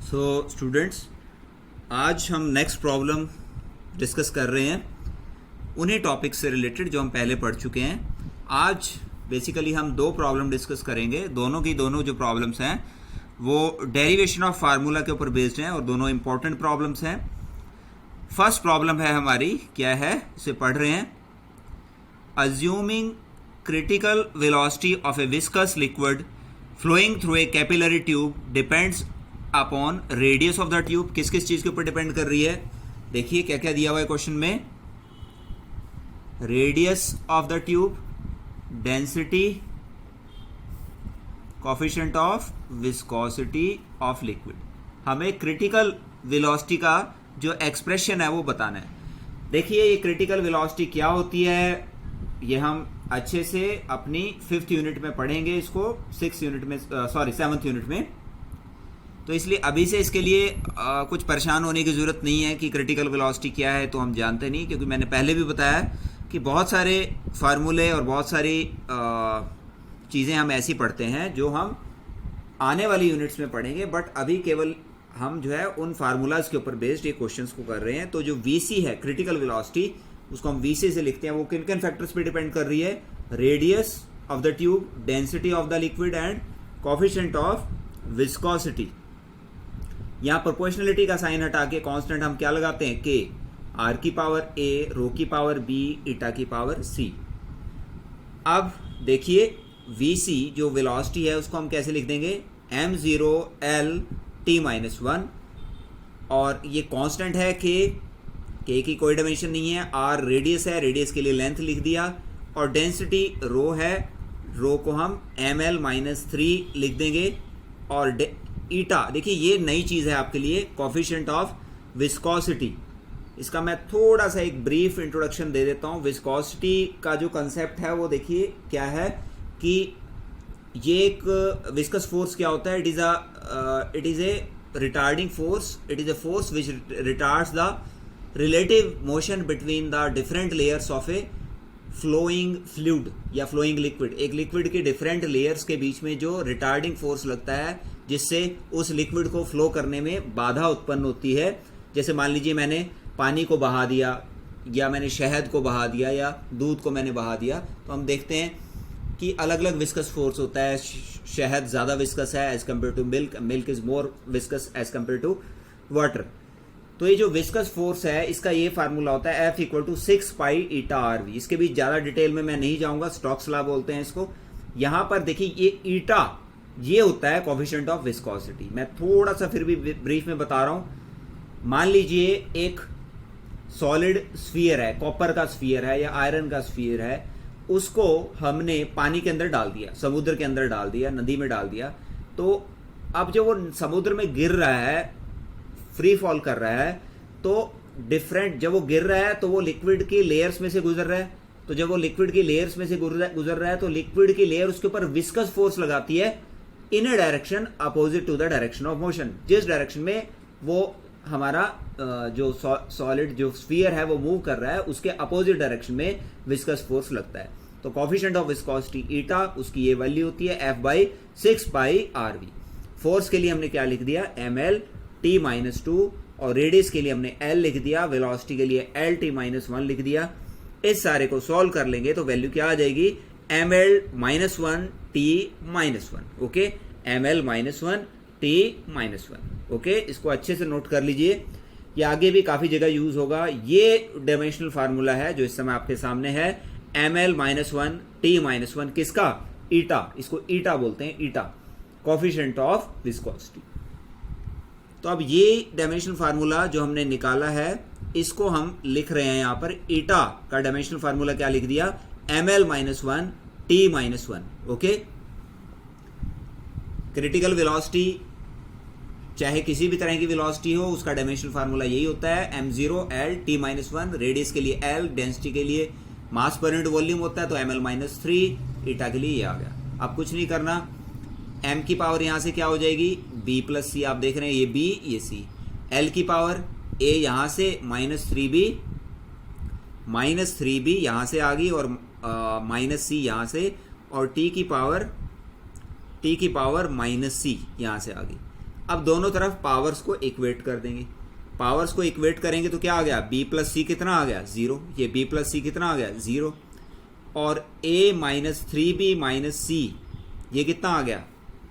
So students, आज हम next problem discuss कर रहे हैं उन्हीं टॉपिक्स से रिलेटेड जो हम पहले पढ़ चुके हैं। आज बेसिकली हम दो प्रॉब्लम डिस्कस करेंगे। दोनों जो प्रॉब्लम्स हैं वो डेरिवेशन ऑफ फार्मूला के ऊपर बेस्ड हैं और दोनों इंपॉर्टेंट प्रॉब्लम्स हैं। फर्स्ट प्रॉब्लम है हमारी, क्या है, इसे पढ़ रहे हैं। Assuming critical velocity of a viscous liquid flowing through a capillary tube depends upon radius of the tube। किस किस चीज के ऊपर डिपेंड कर रही है? देखिए क्या क्या दिया हुआ है क्वेश्चन में। Radius of the tube, density, coefficient of viscosity of liquid. हमें क्रिटिकल वेलोसिटी का जो एक्सप्रेशन है वो बताना है। देखिए ये क्रिटिकल वेलोसिटी क्या होती है, ये हम अच्छे से अपनी 5th यूनिट में पढ़ेंगे, इसको 6th यूनिट में, 7th यूनिट में। तो इसलिए अभी से इसके लिए कुछ परेशान होने की ज़रूरत नहीं है कि क्रिटिकल वेलोसिटी क्या है, तो हम जानते नहीं, क्योंकि मैंने पहले भी बताया कि बहुत सारे फार्मूले और बहुत सारी चीज़ें हम ऐसी पढ़ते हैं जो हम आने वाली यूनिट्स में पढ़ेंगे। बट अभी केवल हम जो है उन फार्मूलाज के ऊपर बेस्ड ये क्वेश्चंस को कर रहे हैं। तो जो वीसी है, क्रिटिकल वेलोसिटी, उसको हम वीसी से लिखते हैं। वो किन किन फैक्टर्स पे डिपेंड कर रही है? Radius of the tube, density of the liquid and coefficient of viscosity. यहाँ प्रोपोर्शनलिटी का साइन हटा के कांस्टेंट हम क्या लगाते हैं? के, आर की पावर ए, रो की पावर बी, ईटा की पावर सी। अब देखिए वीसी जो वेलोसिटी है उसको हम कैसे लिख देंगे? m0 l t-1, और ये कांस्टेंट है के की कोई डायमेंशन नहीं है। आर रेडियस है, रेडियस के लिए लेंथ लिख दिया, और डेंसिटी रो है, रो को हम ml-3 लिख देंगे। और ईटा, देखिए ये नई चीज़ है आपके लिए, कोफिशिएंट ऑफ विस्कोसिटी। इसका मैं थोड़ा सा एक ब्रीफ इंट्रोडक्शन दे देता हूँ। विस्कोसिटी का जो कंसेप्ट है वो देखिए क्या है कि ये एक विस्कस फोर्स क्या होता है? It is a retarding force. It is a force which retards the relative motion between the different layers of a flowing fluid या flowing liquid। एक लिक्विड के डिफरेंट लेयर्स के बीच में जो रिटार्डिंग फोर्स लगता है, जिससे उस लिक्विड को फ्लो करने में बाधा उत्पन्न होती है। जैसे मान लीजिए मैंने पानी को बहा दिया, या मैंने शहद को बहा दिया, या दूध को मैंने बहा दिया, तो हम देखते हैं कि अलग अलग विस्कस फोर्स होता है। शहद ज़्यादा विस्कस है as compare to milk, milk is more viscous as compare to water. तो ये जो विस्कस फोर्स है इसका ये फार्मूला होता है F = 6 पाई ईटा RV। इसके भी ज़्यादा डिटेल में मैं नहीं जाऊंगा, स्टोक्स लॉ बोलते हैं इसको। यहाँ पर देखिए ये ईटा, ये होता है कोफिशिएंट ऑफ विस्कोसिटी। मैं थोड़ा सा फिर भी ब्रीफ में बता रहा हूँ। मान लीजिए एक सॉलिड स्फीयर है, कॉपर का स्फीयर है या आयरन का स्फीयर है, उसको हमने पानी के अंदर डाल दिया, समुद्र के अंदर डाल दिया, नदी में डाल दिया। तो अब जब वो समुद्र में गिर रहा है, फ्री फॉल कर रहा है, तो डिफरेंट, जब वो गिर रहा है तो वो लिक्विड की लेयर्स में से गुजर रहा है। तो जब वो लिक्विड की लेयर्स में से गुजर रहा है तो लिक्विड की लेयर उसके ऊपर विस्कस फोर्स लगाती है in a direction opposite to the direction of motion. जिस डायरेक्शन में वो हमारा जो सॉलिड जो स्फीयर है वो मूव कर रहा है, उसके अपोजिट डायरेक्शन में विस्कस फोर्स लगता है। तो कोफिशिएंट ऑफ विस्कोसिटी ईटा, उसकी ये वैल्यू होती है F/6 पाई RV। फोर्स के लिए हमने क्या लिख दिया? ml t-2, और रेडियस के लिए हमने l लिख दिया, वेलोसिटी के लिए lt-1 लिख दिया। इस सारे को सॉल्व कर लेंगे तो वैल्यू क्या आ जाएगी? ml-1 t-1। Okay, ml-1 t-1। Okay, इसको अच्छे से नोट कर लीजिए, ये आगे भी काफी जगह यूज होगा। ये डायमेंशनल फार्मूला है जो इस समय आपके सामने है, ml-1 t-1 किसका? ईटा। इसको ईटा बोलते हैं, ईटा, कोफिशिएंट ऑफ विस्कोसिटी। तो अब ये डायमेंशनल फार्मूला जो हमने निकाला है इसको हम लिख रहे हैं यहाँ पर। ईटा का डायमेंशनल फार्मूला क्या लिख दिया? ml-1 t-1। Okay, critical velocity चाहे किसी भी तरह की वेलोसिटी हो, उसका डायमेंशनल फार्मूला यही होता है, m0 l t-1। रेडियस के लिए l, डेंसिटी के लिए मास पर यूनिट वॉल्यूम होता है, तो ml-3, ईटा के लिए ये आ गया। अब कुछ नहीं करना, m की पावर यहां से क्या हो जाएगी? b+c। आप देख रहे हैं ये b, ये c। l की पावर a यहां से -3b यहां से आ गई, और -c यहां से, और t की पावर -c यहां से आ गई। अब दोनों तरफ पावर्स को इक्वेट कर देंगे। पावर्स को इक्वेट करेंगे तो क्या आ गया, b प्लस सी कितना आ गया 0, ये b प्लस सी कितना आ गया 0, और a माइनस 3b माइनस सी ये कितना आ गया,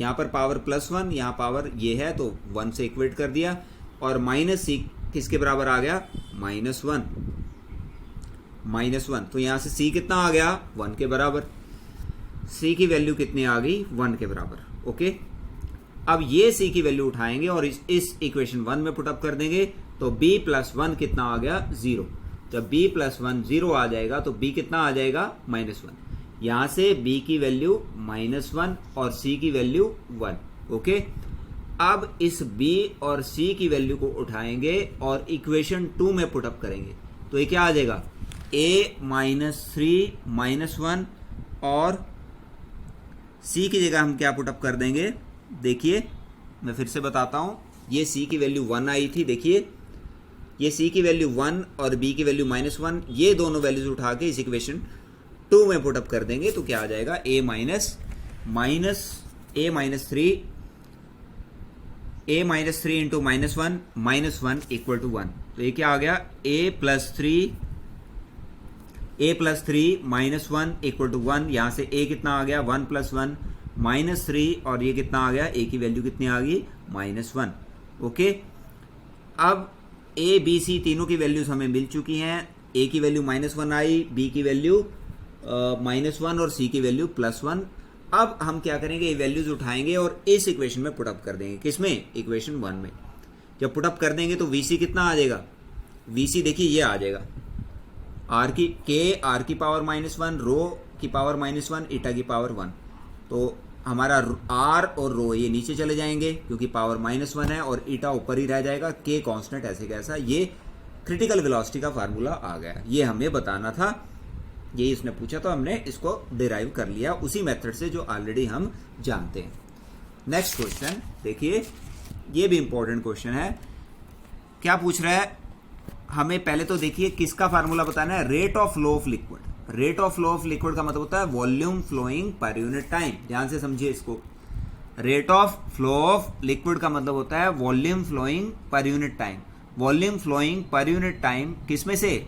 यहाँ पर पावर +1, यहाँ पावर ये है तो 1 से इक्वेट कर दिया, और माइनस सी किसके बराबर आ गया, -1, तो यहाँ से c कितना आ गया 1 के बराबर, c की वैल्यू कितनी आ गई 1 के बराबर। ओके, अब ये c की वैल्यू उठाएंगे और इस इक्वेशन 1 में पुटअप कर देंगे तो b प्लस 1 कितना आ गया 0। जब b प्लस 1 0 आ जाएगा तो b कितना आ जाएगा -1। यहां से b की वैल्यू -1 और c की वैल्यू 1। ओके, अब इस b और c की वैल्यू को उठाएंगे और इक्वेशन 2 में पुटअप करेंगे तो ये क्या आ जाएगा, a माइनस 3 -1, और c की जगह हम क्या पुटअप कर देंगे, देखिए मैं फिर से बताता हूं, ये c की वैल्यू 1 आई थी, देखिए ये c की वैल्यू 1 और b की वैल्यू -1, ये दोनों वैल्यूज उठा के इस इक्वेशन 2 में पुटअप कर देंगे तो क्या आ जाएगा, a minus 3 into -1 equal to 1, तो ये क्या आ गया, a प्लस 3 -1 इक्वल टू 1, यहां से a कितना आ गया 1 प्लस 1 -3, और ये कितना आ गया, a की वैल्यू कितनी आ गई -1। ओके, अब a b c तीनों की वैल्यूज हमें मिल चुकी हैं, a की वैल्यू -1 आई, b की वैल्यू -1 और c की वैल्यू +1। अब हम क्या करेंगे, ये वैल्यूज उठाएंगे और इस इक्वेशन में पुटअप कर देंगे, किसमें, इक्वेशन 1 में। जब पुटअप कर देंगे तो vc कितना आ जाएगा, vc देखिए ये आ जाएगा r की पावर -1, रो की पावर -1, ईटा की पावर 1, तो हमारा r और रो ये नीचे चले जाएंगे क्योंकि पावर -1 है, और ईटा ऊपर ही रह जाएगा, k कांस्टेंट ऐसे कैसा, ये क्रिटिकल वेलोसिटी का फार्मूला आ गया। ये हमें बताना था, यही इसने पूछा तो हमने इसको डिराइव कर लिया उसी मेथड से जो ऑलरेडी हम जानते हैं। नेक्स्ट क्वेश्चन देखिए, ये भी इंपॉर्टेंट क्वेश्चन है। क्या पूछ रहा है हमें, पहले तो देखिए किसका फार्मूला बताना है, rate of flow of liquid. Rate of flow of liquid का मतलब होता है volume flowing per unit time, ध्यान से समझिए इसको। Rate of flow of liquid का मतलब होता है volume flowing per unit time. Volume flowing per unit time किसमें से,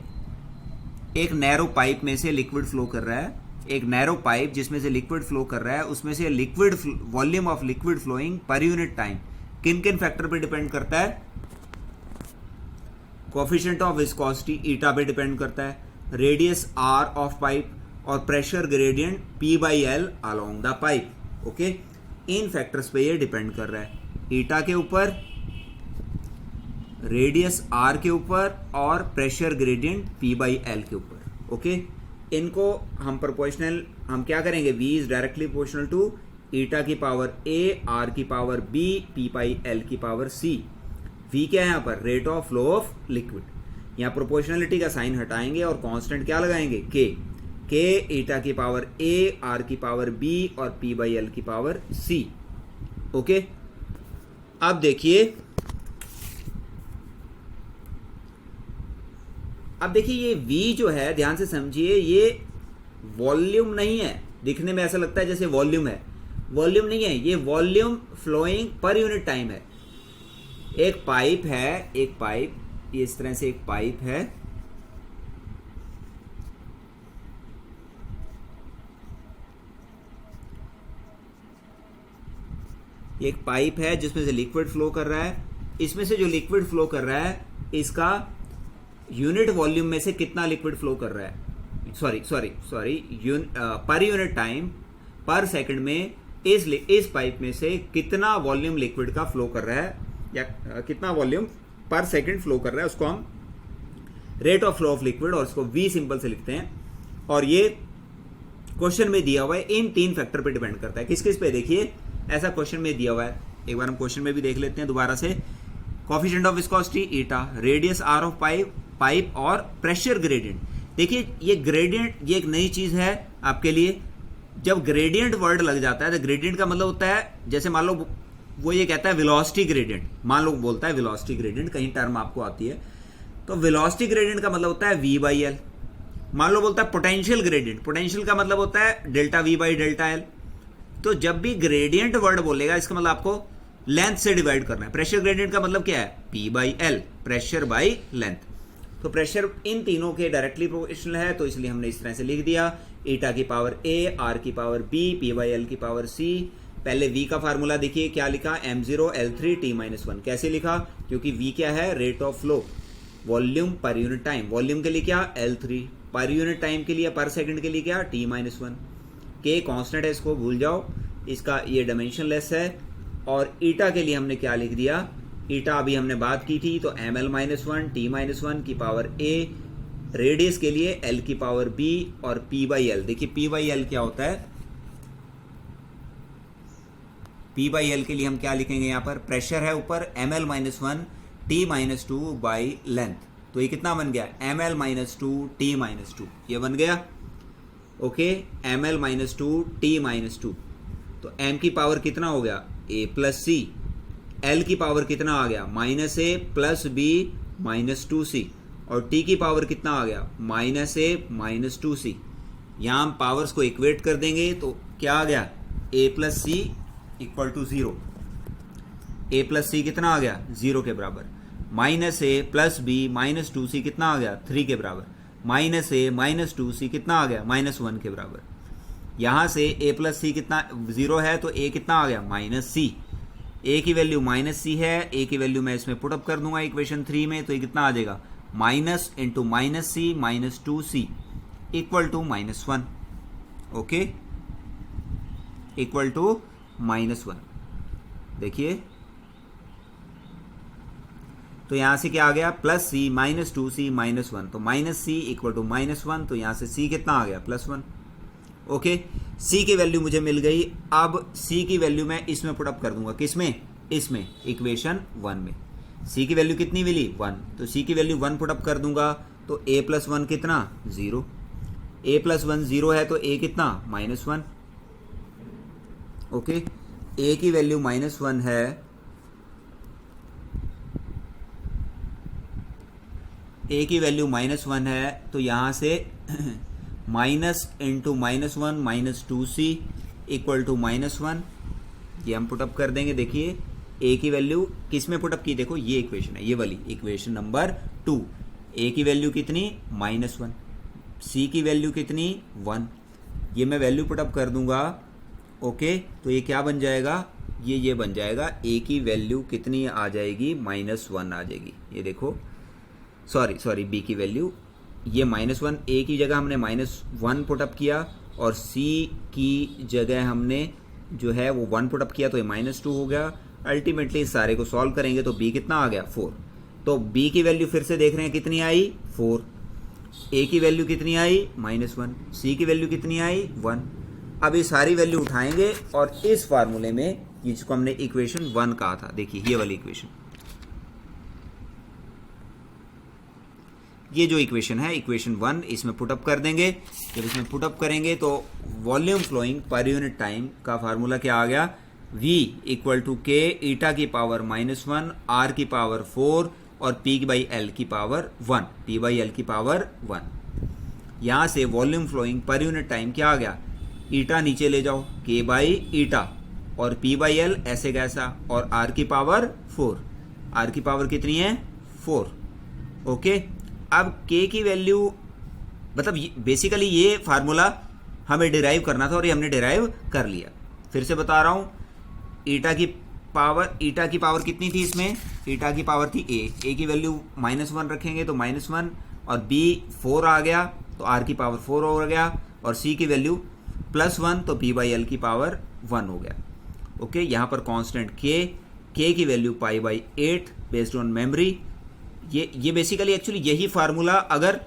एक नैरो पाइप में से लिक्विड फ्लो कर रहा है, एक नैरो पाइप जिसमें से लिक्विड फ्लो कर रहा है, उसमें से liquid volume of liquid flowing per unit time किन किन फैक्टर पे डिपेंड करता है, कोएफिशिएंट ऑफ विस्कोसिटी ईटा पे डिपेंड करता है, रेडियस r ऑफ पाइप, और pressure gradient P/L along the pipe. Okay, in factors पे ये डिपेंड कर रहा है, ईटा के ऊपर, रेडियस r के ऊपर, और प्रेशर ग्रेडियंट P/L के ऊपर। ओके, इनको हम प्रोपोर्शनल, हम क्या करेंगे, v is directly proportional to eta की पावर a, r की पावर b, P/L की पावर c। v क्या है यहाँ पर, rate of flow of liquid. यहाँ प्रोपोर्शनलिटी का साइन हटाएंगे और कांस्टेंट क्या लगाएंगे, k ईटा की पावर a, r की पावर b, और P/L की पावर c। ओके, अब देखिए ये v जो है, ध्यान से समझिए, ये वॉल्यूम नहीं है, दिखने में ऐसा लगता है जैसे वॉल्यूम है, वॉल्यूम नहीं है, ये volume flowing per unit time है। एक पाइप है, एक पाइप, इस तरह से एक पाइप है, एक पाइप है जिसमें से लिक्विड फ्लो कर रहा है। इसमें से जो लिक्विड फ्लो कर रहा है, इसका यूनिट वॉल्यूम में से कितना लिक्विड फ्लो कर रहा है, पर यूनिट टाइम, पर सेकंड में इस पाइप में से कितना वॉल्यूम लिक्विड का फ्लो कर रहा है, या कितना वॉल्यूम पर सेकंड फ्लो कर रहा है, उसको हम rate of flow of liquid, और इसको v सिंपल से लिखते हैं। और ये क्वेश्चन में दिया हुआ है, इन 3 फैक्टर पे डिपेंड करता है। किस किस पे, देखिए ऐसा क्वेश्चन में दिया हुआ है, एक बार हम क्वेश्चन में भी देख लेते हैं दोबारा से। Coefficient of viscosity eta, radius r of pipe, और प्रेशर ग्रेडियंट। देखिए ये ग्रेडियंट, ये एक नई चीज है आपके लिए। जब ग्रेडियंट वर्ड लग जाता है तो ग्रेडियंट का मतलब होता है, जैसे मान लो वो ये कहता है वेलोसिटी ग्रेडियंट, मान लो बोलता है वेलोसिटी ग्रेडियंट, कहीं टर्म आपको आती है तो वेलोसिटी ग्रेडियंट का मतलब होता है v/L। मान लो बोलता है पोटेंशियल ग्रेडियंट, पोटेंशियल का मतलब होता है डेल्टा v/डेल्टा L। तो जब भी ग्रेडियंट वर्ड बोलेगा इसका मतलब आपको लेंथ से डिवाइड करना है। प्रेशर ग्रेडियंट का मतलब क्या है, P by L, pressure by length. तो प्रेशर इन तीनों के डायरेक्टली प्रोपोर्शनल है, तो इसलिए हमने इस तरह से लिख दिया, ईटा की पावर A, R की power B, P by L की पावर C। पहले V का फार्मूला देखिए क्या लिखा, m0 L3 T-1। कैसे लिखा, क्योंकि V क्या है, रेट ऑफ फ्लो, वॉल्यूम पर यूनिट टाइम। वॉल्यूम के लिए क्या, L3, पर यूनिट टाइम के लिए, पर सेकंड के लिए क्या, T-1। K कांस्टेंट है, इसको भूल जाओ, इसका ये डायमेंशनलेस है। और ईटा के लिए हमने क्या लिख दिया, ईटा अभी हमने बात की थी, तो ml-1 T-1 की पावर A, रेडियस के लिए L की पावर B और P बाई एल। देखिए P बाई एल क्या होता है, P बाई एल के लिए हम क्या लिखेंगे, यहाँ पर प्रेशर है ऊपर, ml-1 T-2 बाई लेंथ। तो ये कितना बन गया, ml-2 T-2, ये बन गया, ओके, ml-2 T-2। तो m की पावर कितना हो गया, a प्लस सी, l की पावर कितना आ गया, -a प्लस b -2c, और t की पावर कितना आ गया, -a -2c। यहाँ हम पावर्स को इक्वेट कर देंगे तो क्या आ गया, a plus C equal to 0। a plus C कितना आ गया, 0 के बराबर। -a प्लस b -2c कितना आ गया, 3 के बराबर। -a -2c कितना आ गया, -1 के बराबर। यहाँ से a प्लस सी कितना 0 है, तो a कितना आ गया, -c। a की वैल्यू -c है, a की वैल्यू मैं इसमें पुटअप कर दूंगा इक्वेशन 3 में, तो ये कितना आ जाएगा, minus into -c -2c equal to -1, okay, equal to -1। देखिए तो यहां से क्या आ गया, प्लस सी -2c -1, तो -c इक्वल टू -1, तो यहां से c कितना आ गया, +1, ओके। c की वैल्यू मुझे मिल गई। अब c की वैल्यू मैं इसमें पुटअप कर दूंगा, किसमें, इसमें, इक्वेशन 1 में। c की वैल्यू कितनी मिली, 1, तो c की वैल्यू 1 पुटअप कर दूंगा, तो a प्लस 1 कितना, 0, a प्लस 1 0 है, तो a कितना, -1, ओके। a की वैल्यू -1 है, a की वैल्यू -1 है, तो यहां से minus into -1 -2c equal to -1, ये हम पुटअप कर देंगे। देखिए a की वैल्यू किस में पुटअप की, देखो ये इक्वेशन है, ये वाली इक्वेशन नंबर 2। a की वैल्यू कितनी, -1, c की वैल्यू कितनी, 1, ये मैं वैल्यू पुटअप कर दूंगा, ओके। तो ये क्या बन जाएगा, ये बन जाएगा, a की वैल्यू कितनी आ जाएगी, -1 आ जाएगी। ये देखो, सॉरी b की वैल्यू, ये -1, a की जगह हमने -1 पुटअप किया, और c की जगह हमने जो है वो 1 पुटअप किया, तो ये -2 हो गया। अल्टीमेटली इस सारे को सॉल्व करेंगे तो b कितना आ गया, 4। तो b की वैल्यू फिर से देख रहे हैं कितनी आई, 4, a की वैल्यू कितनी आई, -1, c की वैल्यू कितनी आई, 1। अब ये सारी वैल्यू उठाएंगे और इस फार्मूले में, जिसको हमने इक्वेशन 1 कहा था, देखिए ये वाली इक्वेशन, ये जो इक्वेशन है इक्वेशन 1, इसमें पुटअप कर देंगे। जब इसमें पुटअप करेंगे तो volume flowing per unit time का फार्मूला क्या आ गया, v equal to k eta की पावर -1, r की पावर 4 और p बाई एल की पावर 1, p बाई एल की पावर 1। यहां से volume flowing per unit time क्या आ गया, ईटा नीचे ले जाओ, k बाई ईटा और p बाई एल ऐसे कैसा, और r की पावर 4, r की पावर कितनी है, 4, ओके। अब k की वैल्यू, मतलब बेसिकली ये फार्मूला हमें डिराइव करना था और ये हमने डिराइव कर लिया। फिर से बता रहा हूं, ईटा की पावर कितनी थी इसमें, ईटा की पावर थी a की वैल्यू -1 रखेंगे तो -1, और b 4 आ गया तो r की पावर 4 हो गया, और c की वैल्यू +1 तो p बाई एल की पावर 1 हो गया, ओके। यहाँ पर कांस्टेंट k की वैल्यू π/8 बेस्ड ऑन मेमोरी। ये बेसिकली एक्चुअली यही फार्मूला, अगर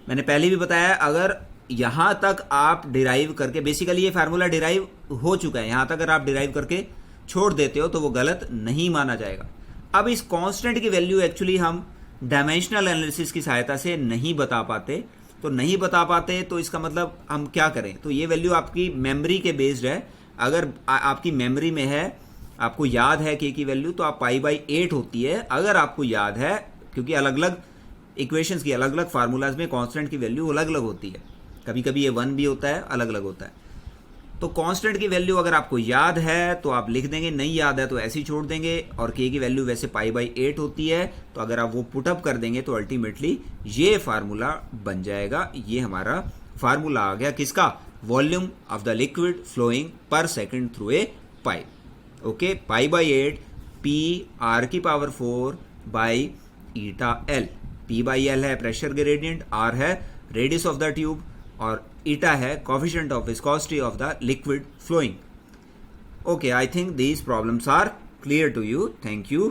मैंने पहले भी बताया, अगर यहां तक आप डिराइव करके, बेसिकली ये फार्मूला डिराइव हो चुका है, यहां तक अगर आप डिराइव करके छोड़ देते हो तो वो गलत नहीं माना जाएगा। अब इस कांस्टेंट की वैल्यू एक्चुअली हम डायमेंशनल एनालिसिस की सहायता से नहीं बता पाते, तो इसका मतलब हम क्या करें, तो ये वैल्यू आपकी मेमोरी के बेस्ड है। अगर आपकी मेमोरी में है, आपको याद है k की वैल्यू, तो आप π/8 होती है, अगर आपको याद है, क्योंकि अलग अलग इक्वेशंस की अलग अलग फार्मूलाज में कांस्टेंट की वैल्यू अलग अलग होती है, कभी कभी ये 1 भी होता है, अलग अलग होता है। तो कांस्टेंट की वैल्यू अगर आपको याद है तो आप लिख देंगे, नहीं याद है तो ऐसे ही छोड़ देंगे। और के की वैल्यू वैसे π/8 होती है, तो अगर आप वो पुटअप कर देंगे तो अल्टीमेटली ये फार्मूला बन जाएगा। ये हमारा फार्मूला आ गया किसका, volume of the liquid flowing per second through a pipe. Okay, π/8 PR⁴ by eta L. P/L है प्रेशर ग्रेडियंट, R है रेडियस ऑफ द ट्यूब और ईटा है coefficient of viscosity of the liquid flowing. Okay, I think these problems are clear to you. Thank you.